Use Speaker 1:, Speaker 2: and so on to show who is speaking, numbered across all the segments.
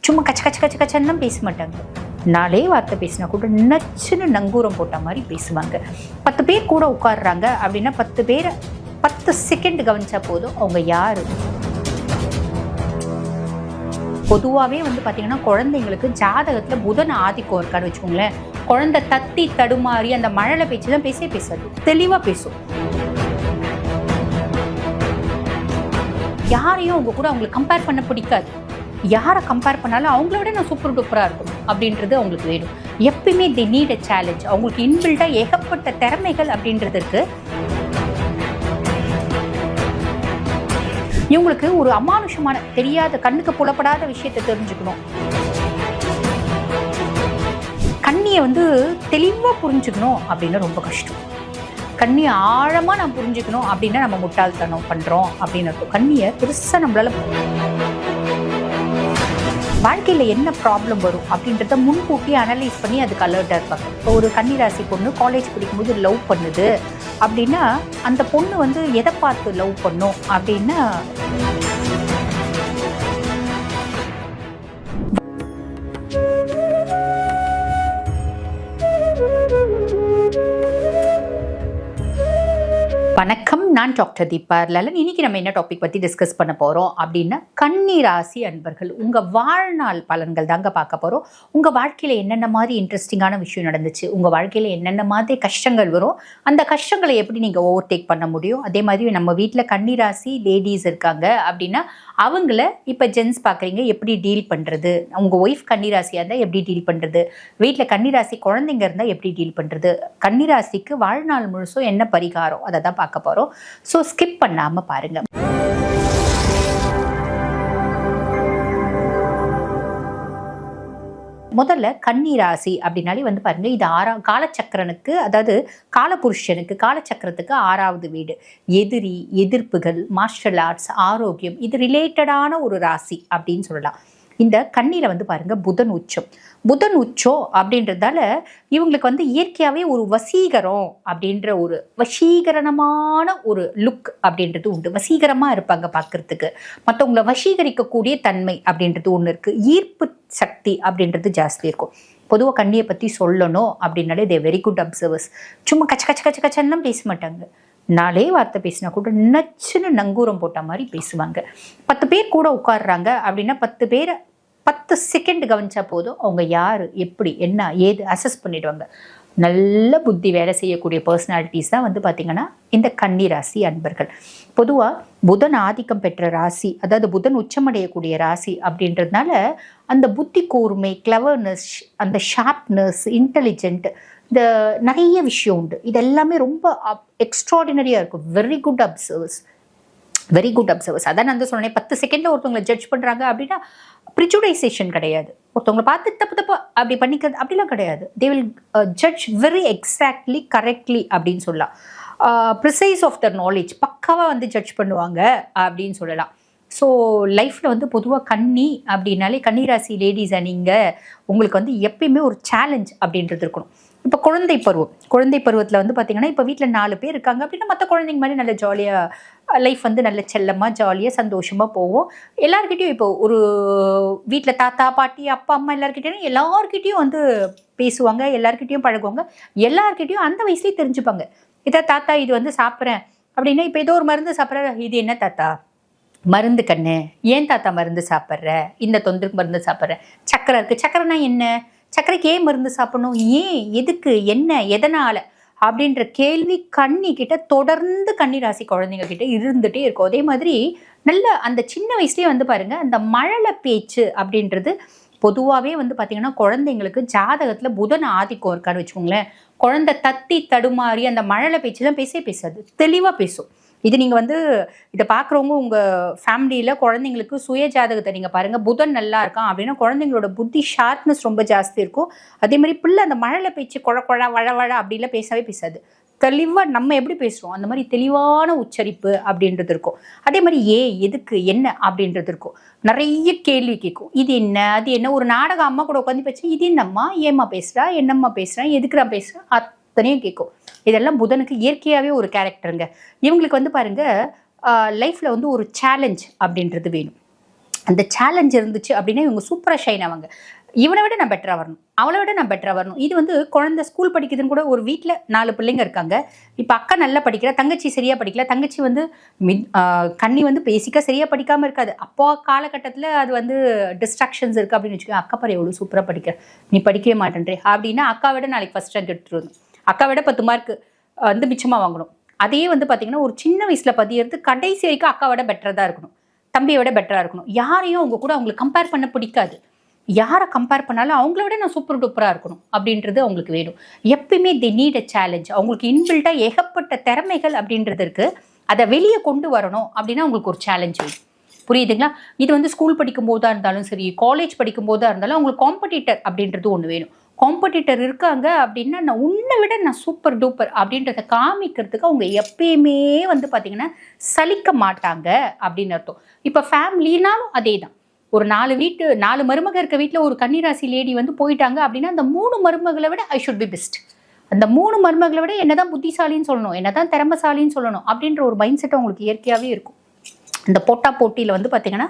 Speaker 1: சும்மா கச்ச கச்ச கச்ச கச்சன்னு பேச மாட்டாங்க. 4 வார்த்தை பேசினா கூட நச்சுன்னு நங்கூரம் போட்ட மாதிரி பேசுவாங்க. 10 பேர் கூட உட்காடுறாங்க அப்படின்னா 10 பேரை 10 செகண்ட் கவனிச்சா போதும் அவங்க யாரு. பொதுவாகவே வந்து பார்த்தீங்கன்னா குழந்தைங்களுக்கு ஜாதகத்தில் புதன் ஆதிக்கம் இருக்கான்னு வச்சுக்கோங்களேன். குழந்தை தத்தி தடுமாறி அந்த மழலை பேச்சு தான் பேசாது, தெளிவாக பேசும். யாரையும் அவங்க கூட அவங்களுக்கு கம்பேர் பண்ண பிடிக்காது. யாரை கம்பேர் பண்ணாலும் அவங்கள விட நான் சூப்பர் டூப்பராக இருக்கணும் அப்படின்றது அவங்களுக்கு வேணும். எப்பயுமே தி நீட் அ சேலஞ்ச். அவங்களுக்கு இன்பில்டாக ஏகப்பட்ட திறமைகள் அப்படின்றது இருக்கு. இவங்களுக்கு ஒரு அமானுஷமான தெரியாத கண்ணுக்கு புலப்படாத விஷயத்தை தெரிஞ்சுக்கணும். கண்ணியை வந்து தெளிவாக புரிஞ்சுக்கணும் அப்படின்னா ரொம்ப கஷ்டம். கண்ணியை ஆழமாக நான் புரிஞ்சுக்கணும் அப்படின்னா நம்ம முட்டாள்தனம் பண்ணுறோம் அப்படின்னு இருக்கும். கண்ணியை பெருசாக நம்மளால வாழ்க்கையில் என்ன ப்ராப்ளம் வரும் அப்படின்றத முன்கூட்டி அனலைஸ் பண்ணி அதுக்கு அலர்ட்டாக இருப்பாங்க. இப்போ ஒரு கன்னிராசி பொண்ணு காலேஜ் படிக்கும்போது லவ் பண்ணுது அப்படின்னா அந்த பொண்ணு வந்து எதை பார்த்து லவ் பண்ணும் அப்படின்னா வணக்கம், நான் டாக்டர் தீபா லலன். இன்னைக்கு நம்ம என்ன டாபிக் பற்றி டிஸ்கஸ் பண்ண போகிறோம் அப்படின்னா கன்னி ராசி அன்பர்கள் உங்கள் வாழ்நாள் பலன்கள் தாங்க பார்க்க போகிறோம். உங்கள் வாழ்க்கையில் என்னென்ன மாதிரி இன்ட்ரெஸ்டிங்கான விஷயம் நடந்துச்சு, உங்கள் வாழ்க்கையில் என்னென்ன மாதிரி கஷ்டங்கள் வரும், அந்த கஷ்டங்களை எப்படி நீங்கள் ஓவர்டேக் பண்ண முடியும். அதே மாதிரி நம்ம வீட்டில் கன்னி ராசி லேடிஸ் இருக்காங்க அப்படின்னா அவங்கள இப்போ ஜென்ஸ் பார்க்குறீங்க, எப்படி டீல் பண்ணுறது, உங்கள் ஒய்ஃப் கன்னிராசியாக இருந்தால் எப்படி டீல் பண்ணுறது, வீட்டில் கன்னிராசி குழந்தைங்க இருந்தால் எப்படி டீல் பண்ணுறது, கன்னிராசிக்கு வாழ்நாள் முழுசும் என்ன பரிகாரம், அதை தான் பார்க்க போகிறோம். ஸோ ஸ்கிப் பண்ணாமல் பாருங்கள். முதல்ல கன்னி ராசி அப்படின்னாலே வந்து பாருங்க, இது காலச்சக்கரனுக்கு, அதாவது காலபுருஷனுக்கு, காலச்சக்கரத்துக்கு 6வது வீடு. எதிரி, எதிர்ப்புகள், மார்ஷல் ஆர்ட்ஸ், ஆரோக்கியம், இது ரிலேட்டடான ஒரு ராசி அப்படின்னு சொல்லலாம். இந்த கண்ணியில் வந்து பாருங்க புதன் உச்சம் அப்படின்றதால இவங்களுக்கு வந்து இயற்கையாகவே ஒரு வசீகரம் அப்படின்ற ஒரு வசீகரணமான ஒரு லுக் அப்படின்றது உண்டு. வசீகரமாக இருப்பாங்க பார்க்கறதுக்கு, மற்றவங்களை வசீகரிக்கக்கூடிய தன்மை அப்படின்றது ஒன்று இருக்குது. ஈர்ப்பு சக்தி அப்படின்றது ஜாஸ்தி இருக்கும். பொதுவாக கண்ணியை பற்றி சொல்லணும் அப்படின்னாலே தே வெரி குட் அப்சர்வர்ஸ். சும்மா கச்ச கச்ச கச்ச கச்சன்னு பேச மாட்டாங்க. 4 வார்த்தை பேசினா கூட நச்சுன்னு நங்கூரம் போட்ட மாதிரி பேசுவாங்க. 10 பேர் கூட உட்காடுறாங்க அப்படின்னா 10 பேரை 10 செகண்ட் கவனிச்சா போதும் அவங்க யார், எப்படி, என்ன, ஏது அசஸ் பண்ணிடுவாங்க. நல்ல புத்தி வேலை செய்யக்கூடிய பர்சனாலிட்டிஸ் தான் வந்து பார்த்திங்கன்னா இந்த கன்னி ராசி அன்பர்கள். பொதுவாக புதன் ஆதிக்கம் பெற்ற ராசி, அதாவது புதன் உச்சமடையக்கூடிய ராசி அப்படின்றதுனால அந்த புத்தி கூர்மை, கிளவர்னஸ், அந்த ஷார்ப்னஸ், இன்டெலிஜென்ட், இந்த நிறைய விஷயம் உண்டு. இது எல்லாமே ரொம்ப எக்ஸ்ட்ராடினரியாக இருக்கும். Very good observers. அதான் நான் சொன்னேன், 10 செகண்டில் ஒருத்தவங்களை ஜட்ஜ் பண்ணுறாங்க அப்படின்னா ப்ரிஜுடைசேஷன் கிடையாது. ஒருத்தவங்களை பார்த்து தப்பு அப்படி பண்ணிக்கிறது அப்படிலாம் கிடையாது. They will judge very exactly, correctly அப்படின்னு சொல்லலாம். ப்ரிசைஸ் ஆஃப் த நாலேஜ், பக்காவாக வந்து ஜட்ஜ் பண்ணுவாங்க அப்படின்னு சொல்லலாம். ஸோ லைஃப்பில் வந்து பொதுவாக கன்னி அப்படின்னாலே கன்னிராசி லேடிஸை நீங்கள் உங்களுக்கு வந்து எப்பயுமே ஒரு சேலஞ்ச் அப்படின்றது இருக்கணும். இப்போ குழந்தை பருவத்தில் வந்து பார்த்திங்கன்னா இப்போ வீட்டில் 4 பேர் இருக்காங்க அப்படின்னா மற்ற குழந்தைங்க மாதிரி நல்ல ஜாலியாக லைஃப் வந்து நல்ல செல்லமாக ஜாலியாக சந்தோஷமாக போவோம். எல்லாருக்கிட்டையும் இப்போ ஒரு வீட்டில் தாத்தா பாட்டி அப்பா அம்மா எல்லாருக்கிட்டையும் வந்து பேசுவாங்க, எல்லாருக்கிட்டையும் பழகுவாங்க, எல்லாருக்கிட்டையும் அந்த வயசுலேயே தெரிஞ்சுப்பாங்க. இதை தாத்தா இது வந்து சாப்பிட்றேன் அப்படின்னா இப்போ ஏதோ ஒரு மருந்து சாப்பிட்ற, இது என்ன தாத்தா மருந்து கண்ணு, ஏன் தாத்தா மருந்து சாப்பிட்ற, இந்த தொந்தருக்கு மருந்து சாப்பிட்ற, சக்கரை இருக்குது, சக்கரைனா என்ன, சக்கரைக்கு ஏன் மருந்து சாப்பிடணும், ஏன், எதுக்கு, என்ன, எதனால் அப்படின்ற கேள்வி கண்ணிக்கிட்ட தொடர்ந்து கன்னி ராசி குழந்தைங்க கிட்ட இருந்துகிட்டே இருக்கும். அதே மாதிரி நல்ல அந்த சின்ன வயசுலேயே வந்து பாருங்கள் அந்த மழலை பேச்சு அப்படின்றது பொதுவாகவே வந்து பார்த்திங்கன்னா குழந்தைங்களுக்கு ஜாதகத்தில் புதன் ஆதிக்கம் இருக்கான்னு வச்சுக்கோங்களேன். குழந்தை தத்தி தடுமாறி அந்த மழலை பேச்சு தான் பேசாது, தெளிவாக பேசும். இது நீங்கள் வந்து இதை பார்க்குறவங்க உங்கள் ஃபேமிலியில் குழந்தைங்களுக்கு சுய ஜாதகத்தை நீங்கள் பாருங்கள், புதன் நல்லா இருக்கான் அப்படின்னா குழந்தைங்களோட புத்தி ஷார்ப்னஸ் ரொம்ப ஜாஸ்தி இருக்கும். அதே மாதிரி பிள்ளை அந்த மழலை பேச்சு கொழ வழ அப்படிலாம் பேசாது. தெளிவாக நம்ம எப்படி பேசுகிறோம் அந்த மாதிரி தெளிவான உச்சரிப்பு அப்படின்றது இருக்கும். அதே மாதிரி எதுக்கு, என்ன அப்படின்றது இருக்கும். நிறைய கேள்வி கேட்கும். இது என்ன, அது என்ன. ஒரு நாடகம் அம்மா கூட உட்காந்து பேசுகிறேன், இது என்னம்மா, ஏம்மா பேசுகிறா, என்னம்மா பேசுகிறேன், எதுக்கு நான் பேசுகிறேன், அத்தனையும் கேட்கும். இதெல்லாம் புதனுக்கு இயற்கையாகவே ஒரு கேரக்டருங்க. இவங்களுக்கு வந்து பாருங்கள் லைஃப்பில் வந்து ஒரு சேலஞ்ச் அப்படின்றது வேணும். அந்த சேலஞ்ச் இருந்துச்சு அப்படின்னா இவங்க சூப்பராக ஷைன் ஆவாங்க. இவனை விட நான் பெட்டராக வரணும், அவளை விட நான் பெட்டராக வரணும். இது வந்து குழந்தை ஸ்கூல் படிக்குதுன்னு கூட, ஒரு வீட்டில் 4 பிள்ளைங்க இருக்காங்க. இப்போ அக்கா நல்லா படிக்கிற, தங்கச்சி சரியாக படிக்கல, தங்கச்சி வந்து கண்ணி வந்து பேசிக்காக சரியாக படிக்காமல் இருக்காது. அப்போ காலகட்டத்தில் அது வந்து டிஸ்ட்ராக்ஷன்ஸ் இருக்குது அப்படின்னு வச்சுக்கோங்க. அக்கா பாரு எவ்வளோ சூப்பராக படிக்கிற, நீ படிக்கவே மாட்டேன்றே அப்படின்னா அக்கா விட நாளைக்கு ஃபஸ்ட் ரேங்க் எடுத்துருவோம். அக்கா விட 10 மார்க் வந்து மிச்சமாக வாங்கணும். அதே வந்து பார்த்தீங்கன்னா ஒரு சின்ன வயசில் பதியறது கடைசி வரைக்கும் அக்கா விட பெட்டராக தான் இருக்கணும், தம்பியை விட பெட்டராக இருக்கணும். யாரையும் அவங்க கூட அவங்களுக்கு கம்பேர் பண்ண பிடிக்காது. யாரை கம்பேர் பண்ணாலும் அவங்கள விட நான் சூப்பர் டூப்பராக இருக்கணும் அப்படின்றது அவங்களுக்கு வேணும். எப்பயுமே தி நீட் அ சேலஞ்ச். அவங்களுக்கு இன்பில்டாக ஏகப்பட்ட திறமைகள் அப்படின்றது இருக்குது. அதை வெளியே கொண்டு வரணும் அப்படின்னா அவங்களுக்கு ஒரு சேலஞ்ச் வேணும். புரியுதுங்களா? இது வந்து ஸ்கூல் படிக்கும் போதாக இருந்தாலும் சரி, காலேஜ் படிக்கும் போதாக இருந்தாலும் அவங்களுக்கு காம்படிட்டர் அப்படின்றது ஒன்று வேணும். காம்படிட்டர் இருக்காங்க அப்படின்னா நான் உன்னை விட நான் சூப்பர் டூப்பர் அப்படின்றத காமிக்கிறதுக்கு அவங்க எப்பயுமே வந்து பார்த்தீங்கன்னா சலிக்க மாட்டாங்க அப்படின்னு அர்த்தம். இப்போ ஃபேமிலினாலும் அதே தான். ஒரு 4 மருமக இருக்க வீட்டில் ஒரு கன்னிராசி லேடி வந்து போயிட்டாங்க அப்படின்னா அந்த 3 மருமகளை விட ஐ ஷுட் பி பெஸ்ட், அந்த 3 மருமகளை விட என்னதான் புத்திசாலின்னு சொல்லணும், என்னதான் திறமைசாலின்னு சொல்லணும் அப்படின்ற ஒரு மைண்ட் செட் உங்களுக்கு இயற்கையாகவே இருக்கும். இந்த போட்டியில் வந்து பார்த்தீங்கன்னா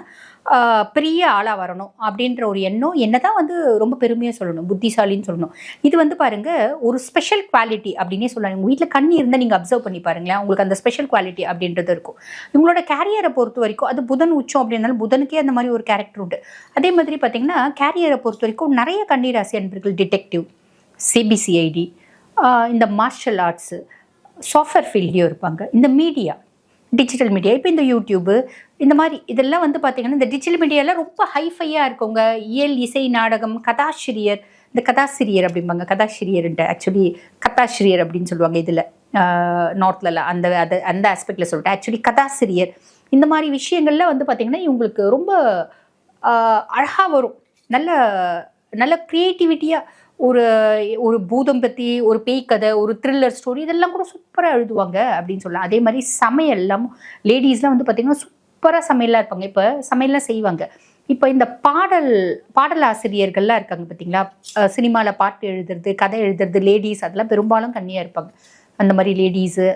Speaker 1: பெரிய ஆளாக வரணும் அப்படின்ற ஒரு எண்ணம், என்னதான் வந்து ரொம்ப பெருமையாக சொல்லணும், புத்திசாலின்னு சொல்லணும். இது வந்து பாருங்கள் ஒரு ஸ்பெஷல் குவாலிட்டி அப்படின்னே சொல்லலாம். உங்கள் வீட்டில் கண்ணி இருந்தால் நீங்கள் அப்சர்வ் பண்ணி பாருங்களேன், உங்களுக்கு அந்த ஸ்பெஷல் குவாலிட்டி அப்படின்றது இருக்கும். இவங்களோட கேரியரை பொறுத்த வரைக்கும் அது புதன் உச்சம் அப்படின்னாலும் புதனுக்கே அந்த மாதிரி ஒரு கேரக்டர் உண்டு. அதே மாதிரி பார்த்தீங்கன்னா கேரியரை பொறுத்த வரைக்கும் நிறைய கன்னிராசி அன்பர்கள் டிடெக்டிவ், சிபிசிஐடி, இந்த மார்ஷல் ஆர்ட்ஸு, சாஃப்ட்வேர் ஃபீல்ட்லேயும் இருப்பாங்க. இந்த மீடியா, டிஜிட்டல் மீடியா, இப்போ இந்த யூடியூபு, இந்த மாதிரி இதெல்லாம் வந்து பார்த்திங்கன்னா இந்த டிஜிட்டல் மீடியாலாம் ரொம்ப ஹைஃபையாக இருக்கவங்க. இயல், இசை, நாடகம், கதாசிரியர், இந்த கதாசிரியர் அப்படிம்பாங்க, கதாசிரியர்ன்ட்டு ஆக்சுவலி கதாசிரியர் அப்படின்னு சொல்லுவாங்க இதில் நார்த்லலாம், அந்த ஆஸ்பெக்டில் சொல்லிட்டு ஆக்சுவலி கதாசிரியர். இந்த மாதிரி விஷயங்கள்லாம் வந்து பார்த்திங்கன்னா இவங்களுக்கு ரொம்ப அழகாக வரும். நல்ல நல்ல க்ரியேட்டிவிட்டியாக ஒரு பூதம் பற்றி, ஒரு பேய் கதை, ஒரு த்ரில்லர் ஸ்டோரி, இதெல்லாம் கூட சூப்பராக எழுதுவாங்க அப்படின்னு சொல்லலாம். அதே மாதிரி சமையல்லாம் லேடிஸ்லாம் வந்து பார்த்திங்கன்னா சூப்பராக சமையலாக இருப்பாங்க. இப்போ சமையல்லாம் செய்வாங்க. இப்போ இந்த பாடல் ஆசிரியர்கள்லாம் இருக்காங்க பார்த்தீங்களா, சினிமாவில் பாட்டு எழுதுறது, கதை எழுதுறது, லேடிஸ் அதெல்லாம் பெரும்பாலும் கன்னியாக இருப்பாங்க. அந்த மாதிரி லேடிஸு,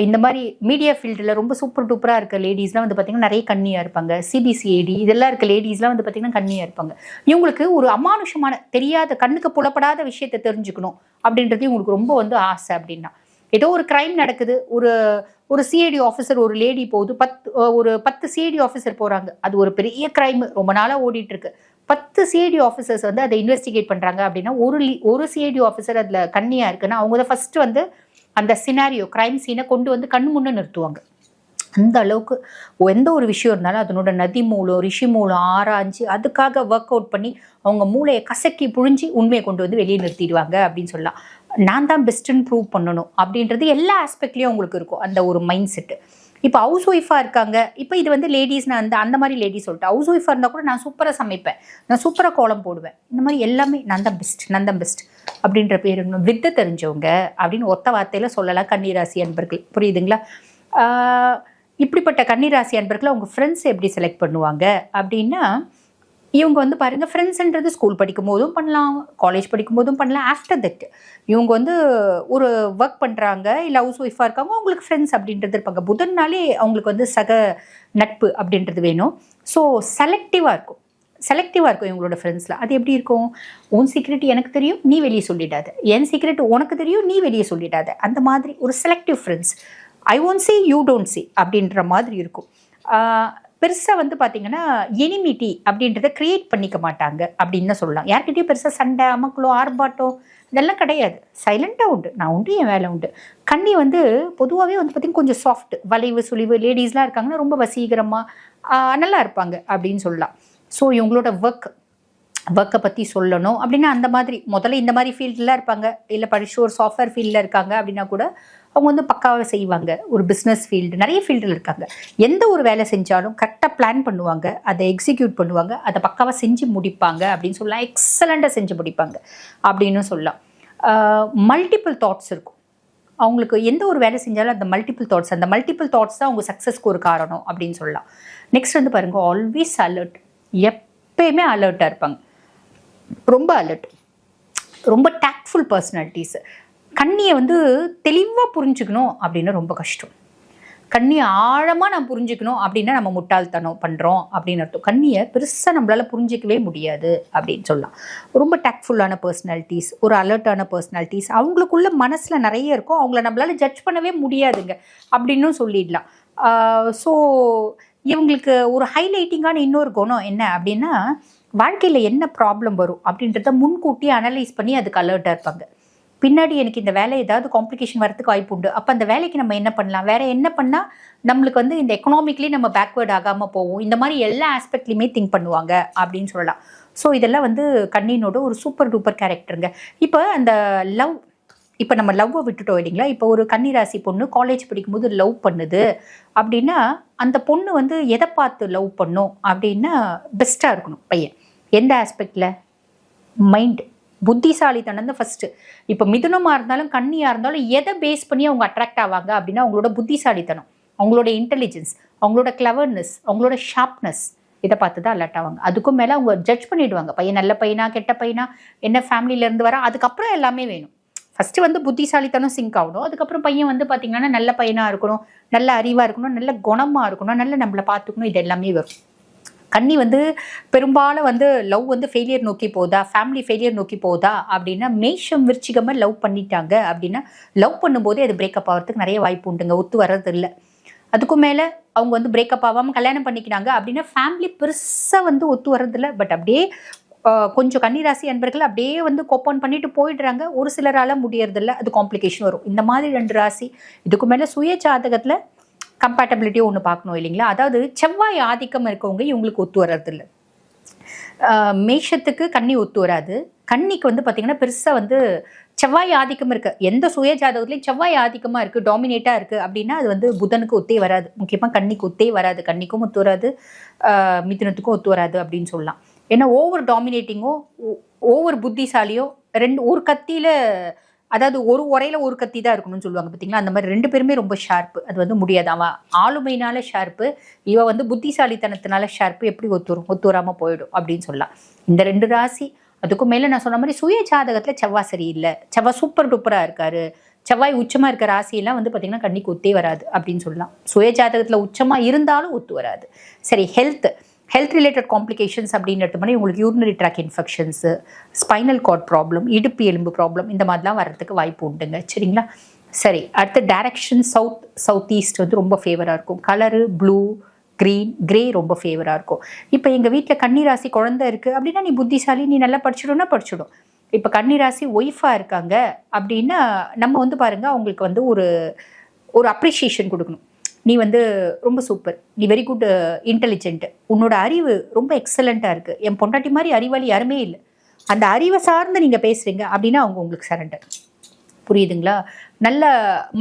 Speaker 1: இந்த மாதிரி மீடியா ஃபீல்டில் ரொம்ப சூப்பர் டூப்பராக இருக்க லேடிஸ்லாம் வந்து பார்த்திங்கன்னா நிறைய கன்னியாக இருப்பாங்க. சிபிசிஐடி இதெல்லாம் இருக்க லேடிஸ்லாம் வந்து பார்த்திங்கன்னா கன்னியாக இருப்பாங்க. இவங்களுக்கு ஒரு அமானுஷமான தெரியாத கண்ணுக்கு புலப்படாத விஷயத்தை தெரிஞ்சுக்கணும் அப்படின்றது இவங்களுக்கு ரொம்ப வந்து ஆசை. அப்படின்னா ஏதோ ஒரு க்ரைம் நடக்குது, ஒரு சிஐடி ஆஃபீஸர், ஒரு லேடி போகுது, 10 சிஐடி ஆஃபீஸர் போகிறாங்க, அது ஒரு பெரிய க்ரைம் ரொம்ப நாளாக ஓடிட்டுருக்கு. 10 சிஐடி ஆஃபீஸர்ஸ் வந்து அதை இன்வெஸ்டிகேட் பண்ணுறாங்க அப்படின்னா ஒரு சிஐடி ஆஃபீஸர் அதில் கன்னியாக இருக்குன்னா அவங்க தான் ஃபஸ்ட்டு வந்து அந்த சினாரியோ க்ரைம் சீனை கொண்டு வந்து கண் முன்னே நிறுத்துவாங்க. அந்த அளவுக்கு எந்த ஒரு விஷயம் இருந்தாலும் அதனோட நதி மூலம், ரிஷி மூலம் ஆராய்ஞ்சு அதுக்காக ஒர்க் அவுட் பண்ணி அவங்க மூளையை கசக்கி புழிஞ்சி உண்மையை கொண்டு வந்து வெளியே நிறுத்திடுவாங்க அப்படின்னு சொல்லலாம். நான் தான் பெஸ்ட்டுன்னு ப்ரூவ் பண்ணணும் அப்படின்றது எல்லா ஆஸ்பெக்ட்லேயும் அவங்களுக்கு இருக்கும் அந்த ஒரு மைண்ட் செட்டு. இப்போ ஹவுஸ் ஒய்ஃபாக இருக்காங்க, இப்போ இது வந்து லேடிஸ், நான் அந்த மாதிரி லேடிஸ் சொல்லிட்டு ஹவுஸ் ஒய்ஃபாக இருந்தால் கூட நான் சூப்பராக சமைப்பேன், நான் சூப்பராக கோலம் போடுவேன், இந்த மாதிரி எல்லாமே நான் தான் பெஸ்ட் அப்படின்ற பேர் வித்தை தெரிஞ்சவங்க அப்படின்னு ஒத்த வார்த்தையில் சொல்லலாம் கன்னிராசி அன்பர்கள். புரியுதுங்களா? இப்படிப்பட்ட கன்னிராசி அன்பர்கள் அவங்க ஃப்ரெண்ட்ஸ் எப்படி செலக்ட் பண்ணுவாங்க அப்படின்னா, இவங்க வந்து பாருங்கள் ஃப்ரெண்ட்ஸுன்றது ஸ்கூல் படிக்கும் போதும் பண்ணலாம், காலேஜ் படிக்கும் போதும் பண்ணலாம். ஆஃப்டர் தட் இவங்க வந்து ஒரு ஒர்க் பண்ணுறாங்க, இல்லை ஹவுஸ் ஒய்ஃபாக இருக்காங்க, அவங்களுக்கு ஃப்ரெண்ட்ஸ் அப்படின்றது இருப்பாங்க. புதன்னாலே அவங்களுக்கு வந்து சக நட்பு அப்படின்றது வேணும். ஸோ செலக்டிவாக இருக்கும் இவங்களோட ஃப்ரெண்ட்ஸில். அது எப்படி இருக்கும்? உன் சீக்ரெட் எனக்கு தெரியும், நீ வெளியே சொல்லிடாத, என் சீக்ரெட் உனக்கு தெரியும், நீ வெளியே சொல்லிடாத. அந்த மாதிரி ஒரு selective friends. I won't C you don't see அப்படின்ற மாதிரி இருக்கும். பெருசாக வந்து பார்த்திங்கன்னா எனிமிட்டி அப்படின்றத க்ரியேட் பண்ணிக்க மாட்டாங்க அப்படின்னு தான் சொல்லலாம். யார்கிட்டையும் பெருசாக சண்டை, அமக்களோ, ஆர்ப்பாட்டம் இதெல்லாம் கிடையாது. சைலண்ட்டாக உண்டு, நான் உண்டு, என் வேலை உண்டு. கன்னி வந்து பொதுவாகவே வந்து பார்த்திங்கன்னா கொஞ்சம் சாஃப்ட், வளைவு சுழிவு லேடிஸ்லாம் இருக்காங்கன்னா ரொம்ப வசீகரமாக நல்லா இருப்பாங்க அப்படின்னு சொல்லலாம். ஸோ இவங்களோட ஒர்க்கை பற்றி சொல்லணும் அப்படின்னா அந்த மாதிரி முதல்ல இந்த மாதிரி ஃபீல்டெலாம் இருப்பாங்க. இல்லை படிச்சு ஒரு சாஃப்ட்வேர் ஃபீல்டில் இருக்காங்க அப்படின்னா கூட அவங்க வந்து பக்காவாக செய்வாங்க. ஒரு பிஸ்னஸ் ஃபீல்டு, நிறைய ஃபீல்டில் இருக்காங்க. எந்த ஒரு வேலை செஞ்சாலும் கரெக்டாக பிளான் பண்ணுவாங்க, அதை எக்ஸிக்யூட் பண்ணுவாங்க, அதை பக்காவாக செஞ்சு முடிப்பாங்க அப்படின்னு சொல்லலாம். எக்ஸலண்ட்டாக செஞ்சு முடிப்பாங்க அப்படின்னு சொல்லலாம். மல்டிபிள் தாட்ஸ் இருக்கும் அவங்களுக்கு. எந்த ஒரு வேலை செஞ்சாலும் அந்த மல்டிபிள் தாட்ஸ் தான் அவங்க சக்ஸஸ்க்கு ஒரு காரணம் அப்படின்னு சொல்லலாம். நெக்ஸ்ட் வந்து பாருங்கள், ஆல்வேஸ் அலர்ட், எப்பயுமே அலர்ட்டாக இருப்பாங்க, ரொம்ப அலர்ட், ரொம்ப டேக்ட்ஃபுல் பர்சனாலிட்டிஸ். கண்ணியை வந்து தெளிவாக புரிஞ்சுக்கணும் அப்படின்னா ரொம்ப கஷ்டம். கண்ணியை ஆழமாக நான் புரிஞ்சுக்கணும் அப்படின்னா நம்ம முட்டாள்தனம் பண்ணுறோம் அப்படின்னு அர்த்தம். கண்ணியை பெருசாக நம்மளால புரிஞ்சிக்கவே முடியாது அப்படின்னு சொல்லலாம். ரொம்ப டேக்ட்ஃபுல்லான பர்சனாலிட்டிஸ், ஒரு அலர்ட்டான பர்சனாலிட்டிஸ், அவங்களுக்குள்ள மனசில் நிறைய இருக்கும், அவங்கள நம்மளால ஜட்ஜ் பண்ணவே முடியாதுங்க அப்படின்னு சொல்லிடலாம். ஸோ இவங்களுக்கு ஒரு ஹைலைட்டிங்கான இன்னொரு குணம் என்ன அப்படின்னா, வாழ்க்கையில் என்ன ப்ராப்ளம் வரும் அப்படின்றத முன்கூட்டி அனலைஸ் பண்ணி அதுக்கு அலர்ட்டாக இருப்பாங்க. பின்னாடி எனக்கு இந்த வேலை ஏதாவது காம்ப்ளிகேஷன் வரதுக்கு வாய்ப்பு உண்டு, அப்போ அந்த வேலைக்கு நம்ம என்ன பண்ணலாம், வேற என்ன பண்ணால் நம்மளுக்கு வந்து இந்த எக்கனாமிக்லி நம்ம பேக்வேர்ட் ஆகாமல் போவோம், இந்த மாதிரி எல்லா ஆஸ்பெக்ட்லையுமே திங்க் பண்ணுவாங்க அப்படின்னு சொல்லலாம். ஸோ இதெல்லாம் வந்து கண்ணினோட ஒரு சூப்பர் டூப்பர் கேரக்டருங்க. இப்போ அந்த லவ், இப்போ நம்ம லவ்வை விட்டுட்டோம் இல்லைங்களா, இப்போ ஒரு கன்னிராசி பொண்ணு காலேஜ் படிக்கும்போது லவ் பண்ணுது அப்படின்னா, அந்த பொண்ணு வந்து எதை பார்த்து லவ் பண்ணும் அப்படின்னா, பெஸ்ட்டாக இருக்கணும் பையன். எந்த ஆஸ்பெக்டில்? மைண்டு, புத்திசாலித்தனம் தான் ஃபஸ்ட்டு. இப்போ மிதுனமாக இருந்தாலும் கன்னியாக இருந்தாலும் எதை பேஸ் பண்ணி அவங்க அட்ராக்ட் ஆவாங்க அப்படின்னா, அவங்களோட புத்திசாலித்தனம், அவங்களோட இன்டெலிஜென்ஸ், அவங்களோட கிளவர்னஸ், அவங்களோட ஷார்ப்னஸ், இதை பார்த்து தான் அலர்ட் ஆவாங்க. அதுக்கும் மேலே அவங்க ஜட்ஜ் பண்ணிவிடுவாங்க, பையன் நல்ல பையனா கெட்ட பையனா, என்ன ஃபேமிலியிலேருந்து வர, அதுக்கப்புறம் எல்லாமே வேணும். ஃபஸ்ட்டு வந்து புத்திசாலித்தனம் சிங்க் ஆகணும், அதுக்கப்புறம் பையன் வந்து பார்த்திங்கன்னா நல்ல பையனாக இருக்கணும், நல்ல அறிவாக இருக்கணும், நல்ல குணமாக இருக்கணும், நல்ல நம்மளை பார்த்துக்கணும், இது எல்லாமே வரும். கன்னி வந்து பெரும்பாலும் வந்து லவ் வந்து ஃபெயிலியர் நோக்கி போதா, ஃபேமிலி ஃபெயிலியர் நோக்கி போதா அப்படின்னா, மேஷம் விருச்சிகமாக லவ் பண்ணிட்டாங்க அப்படின்னா, லவ் பண்ணும்போதே அது பிரேக்கப் ஆகிறதுக்கு நிறைய வாய்ப்பு உண்டுங்க, ஒத்து வர்றது இல்லை. அதுக்கும் மேலே அவங்க வந்து பிரேக்கப் ஆகாமல் கல்யாணம் பண்ணிக்கிறாங்க அப்படின்னா, ஃபேமிலி பெருசாக வந்து ஒத்து வர்றதில்லை. பட் அப்படியே கொஞ்சம் கன்னிராசி அன்பர்கள் அப்படியே வந்து கோப்பன் பண்ணிட்டு போயிடுறாங்க, ஒரு சிலரால் முடியறதில்ல, அது காம்ப்ளிகேஷன் வரும். இந்த மாதிரி 2 ராசி, இதுக்கு மேலே சுய ஜாதகத்தில் கம்பேட்டபிலிட்டியும் ஒன்று பார்க்கணும் இல்லைங்களா. அதாவது செவ்வாய் ஆதிக்கம் இருக்கவங்க இவங்களுக்கு ஒத்து வர்றதில்லை. மேஷத்துக்கு கன்னி ஒத்து வராது, கன்னிக்கு வந்து பார்த்திங்கன்னா பெருசாக வந்து செவ்வாய் ஆதிக்கம் இருக்குது. எந்த சுய ஜாதகத்துலேயும் செவ்வாய் ஆதிக்கமாக இருக்குது, டாமினேட்டாக இருக்குது அப்படின்னா, அது வந்து புதனுக்கு ஒத்தே வராது, முக்கியமாக கன்னிக்கு ஒத்தே வராது, கன்னிக்கும் ஒத்து வராது, மிதுனத்துக்கும் ஒத்து வராது அப்படின்னு சொல்லலாம். ஏன்னா ஓவர் டாமினேட்டிங்கோ ஓவர் புத்திசாலியோ ஒரு கத்தியில், அதாவது ஒரு உரையில் ஒரு கத்தி தான் இருக்கணும்னு சொல்லுவாங்க பார்த்தீங்களா, அந்த மாதிரி 2 பேருமே ரொம்ப ஷார்ப்பு, அது வந்து முடியாது. அவன் ஆளுமையினால ஷார்ப்பு, இவன் வந்து புத்திசாலித்தனத்தினால ஷார்ப்பு, எப்படி ஒத்து வராமல் போயிடும் அப்படின்னு சொல்லலாம். இந்த 2 ராசி, அதுக்கும் மேலே நான் சொன்ன மாதிரி சுய ஜாதகத்தில் செவ்வாய் சரியில்லை, செவ்வாய் சூப்பர் டூப்பராக இருக்காரு, செவ்வாய் உச்சமாக இருக்க ராசியெல்லாம் வந்து பார்த்திங்கன்னா கன்னிக்கு ஒத்தே வராது அப்படின்னு சொல்லலாம். சுய ஜாதகத்தில் உச்சமாக இருந்தாலும் ஒத்து வராது. சரி, ஹெல்த் ரிலேட்டட் காம்ப்ளிகேஷன்ஸ் அப்படின்றது மாதிரி உங்களுக்கு urinary tract infections, spinal card problem, இடுப்பு எலும்பு ப்ராப்ளம், இந்த மாதிரிலாம் வர்றதுக்கு வாய்ப்பு உண்டுங்க. சரிங்களா. சரி, அடுத்த டைரக்ஷன் சவுத் ஈஸ்ட் வந்து ரொம்ப ஃபேவராக இருக்கும். கலரு ப்ளூ, க்ரீன், கிரே ரொம்ப ஃபேவராக இருக்கும். இப்போ எங்கள் வீட்டில் கன்னிராசி குழந்தை இருக்குது அப்படின்னா, நீ புத்திசாலி, நீ நல்லா படிச்சிடும்னா படிச்சிடும். இப்போ கன்னிராசி ஒய்ஃபாக இருக்காங்க அப்படின்னா, நம்ம வந்து பாருங்கள், அவங்களுக்கு வந்து ஒரு அப்ரிஷியேஷன் கொடுக்கணும். நீ வந்து ரொம்ப சூப்பர், நீ வெரி குட் இன்டெலிஜென்ட்டு, உன்னோட அறிவு ரொம்ப எக்ஸலண்ட்டாக இருக்குது, என் பொண்டாட்டி மாதிரி அறிவாளி யாருமே இல்லை, அந்த அறிவை சார்ந்து நீங்கள் பேசுகிறீங்க அப்படின்னா அவங்க உங்களுக்கு சரண்டர். புரியுதுங்களா. நல்ல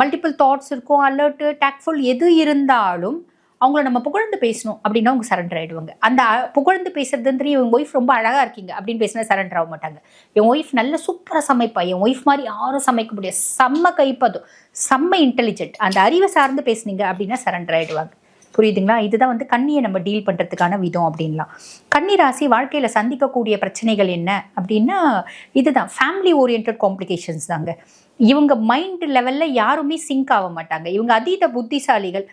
Speaker 1: மல்டிபிள் தாட்ஸ் இருக்கும், அலர்ட்டு, டேக்ட்ஃபுல் எது இருந்தாலும் அவங்கள நம்ம புகழ்ந்து பேசணும் அப்படின்னா அவங்க சரண்டர் ஆகிடுவாங்க. அந்த புகழ்ந்து பேசுறதுன்றது, என் ஒய்ஃப் ரொம்ப அழகாக இருக்கீங்க அப்படின்னு பேசினா சரண்டர் ஆக மாட்டாங்க. என் ஒய்ஃப் நல்ல சூப்பராக சமைப்பா, என் ஒய்ஃப் மாதிரி யாரும் சமைக்க முடியாது, செம்ம கைப்பதும், செம்ம இன்டெலிஜென்ட், அந்த அறிவை சார்ந்து பேசுனீங்க அப்படின்னா சரண்டர் ஆகிடுவாங்க. புரியுதுங்களா. இதுதான் வந்து கன்னியை நம்ம டீல் பண்ணுறதுக்கான விதம் அப்படின்லாம். கன்னி ராசி வாழ்க்கையில் சந்திக்கக்கூடிய பிரச்சனைகள் என்ன அப்படின்னா, இதுதான் ஃபேமிலி ஓரியன்ட் காம்ப்ளிகேஷன்ஸ் தாங்க. இவங்க மைண்ட் லெவலில் யாருமே சிங்க் ஆக மாட்டாங்க. இவங்க அதீத புத்திசாலிகள்.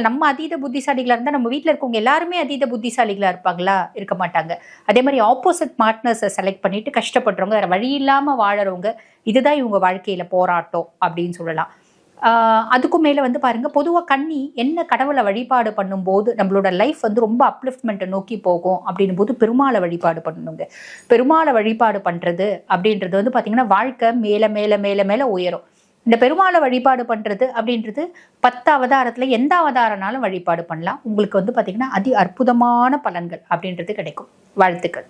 Speaker 1: நம்ம அதீத புத்திசாலிகளாக இருந்தால் நம்ம வீட்டில் இருக்கவங்க எல்லாருமே அதீத புத்திசாலிகளாக இருப்பாங்களா? இருக்க மாட்டாங்க. அதே மாதிரி ஆப்போசிட் பார்ட்னர்ஸை செலக்ட் பண்ணிட்டு கஷ்டப்படுறவங்க, வேறு வழி இல்லாமல் வாழறவங்க, இதுதான் இவங்க வாழ்க்கையில் போராட்டம் அப்படின்னு சொல்லலாம். அதுக்கும் மேலே வந்து பாருங்கள், பொதுவாக கன்னி என்ன கடவுளை வழிபாடு பண்ணும்போது நம்மளோட லைஃப் வந்து ரொம்ப அப்லிஃப்ட்மெண்ட்டை நோக்கி போகும் அப்படின்னும் போது பெருமாளை வழிபாடு பண்ணணுங்க. பெருமாளை வழிபாடு பண்ணுறது அப்படின்றது வந்து பார்த்திங்கன்னா வாழ்க்கை மேலே மேலே மேலே மேலே உயரும். இந்த பெருமாளை வழிபாடு பண்ணுறது அப்படின்றது 10 அவதாரத்தில் எந்த அவதாரனாலும் வழிபாடு பண்ணலாம். உங்களுக்கு வந்து பார்த்திங்கன்னா அற்புதமான பலன்கள் அப்படின்றது கிடைக்கும். வாழ்த்துக்கள்.